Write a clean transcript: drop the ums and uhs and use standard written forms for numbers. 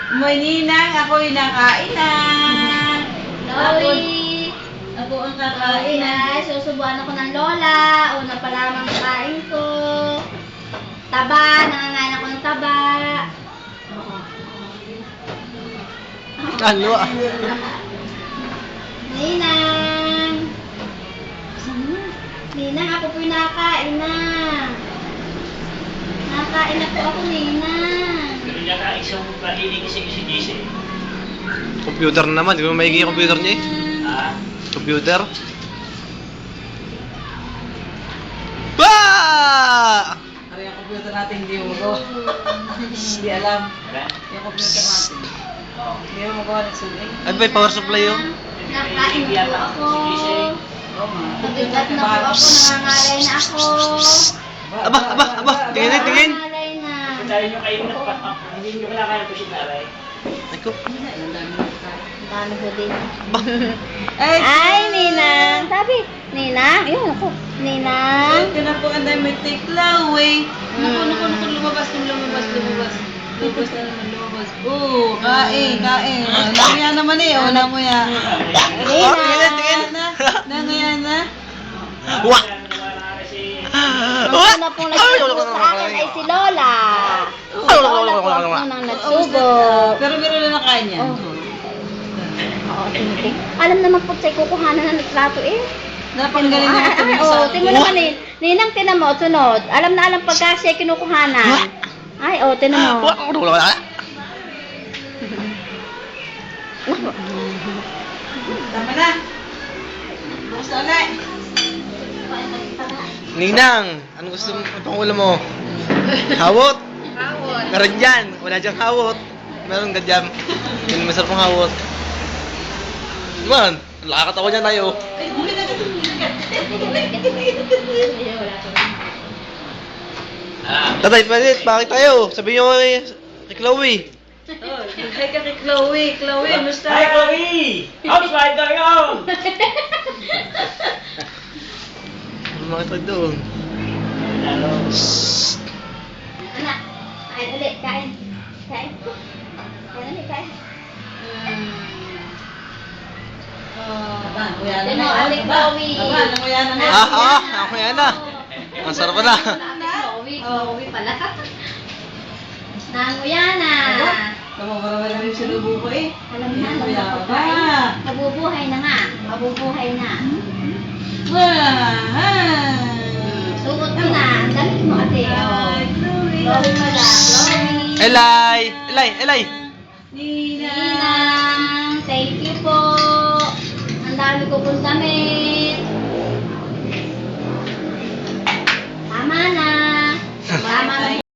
May ninang, ako'y nakain na. Chloe! Ako ang Chloe kakain na. na, susubuan ako ng lola. Una pa lamang kain ko. Taba, nangangain ako ng taba. Ano? Ninang! Saan na? Ninang, ako po'y nakain na. Nakain na po ako, Ninang. Pero niya ka isang mahilig si JC. Computer naman, di ba maigi yung computer niya eh? Ha? Computer? Ba! Ano yung computer natin, hindi mo ko. Hindi alam. Wala? Yung computer natin. Oo. Hindi mo magawa ng suling. Ano ba yung power supply yun? Nakain na po ako. Oo nga. Nabigat na po ako, nangangalay na ako. Aba, tingin, tingin. Nangangalay na. Dahil nyo kayo hindi nyo kailangan po si Taray. Ako. Ang dami ko din. Ba? Ay, Ninang. Sabi, Ninang. Ayun, ako. Ninang. Ito na po ang dami tiklaway. Naku, lumabas. Lumabas na naman, lumabas. Oo, kain. Nanguya naman eh, nanguya. Oh, tingin. Nanguya na. Wah! Ang una pong nagsubo sa akin ay si Lola. Si Lola po ang unang nagsubo. Pero meron na nakain niya. Oo, tinitik. Alam naman po sa'yo kukuhanan ng litrato eh. Napanggaling na ito Oo, tingnan mo naman eh. Ninang, tinan mo, sunod. Alam na alam pagka siya kinukuhanan. Ay, oh, tinan mo. Tama na. Bukas na ulit. Ninang, ano gusto mo pangulam mo? Hawot? Meron dyan. Wala dyang hawot. Meron ka dyan. Yung masarap ng hawot. Man, lakat ako dyan tayo. Ay, huli na ito. Tatay, palit, bakit tayo? Sabihin nyo kay Chloe. Oh, hi ka kay Chloe. Chloe, musta? Hi, Chloe! Housewife going on! Ano nakita doon? Hello. Anak, kain ulit, kain. Kain. Kain ulit, kain. Nanguya na Sino, nga. Ate Chloe? Nanguya na nga. Ako yan na. Ang sarap na. Chloe pala. Nanguya na. Namamaraman na rin siya lubo ko eh. Alam na, Nanguya alam pa. na. Nabubuhay na nga. Mabubuhay na. Suot mo na. Ang damit mo, ate. Hi, Chloe. Chloe pala. Chloe. Elay! Ninang, thank you po. Ang dami ko pong damit.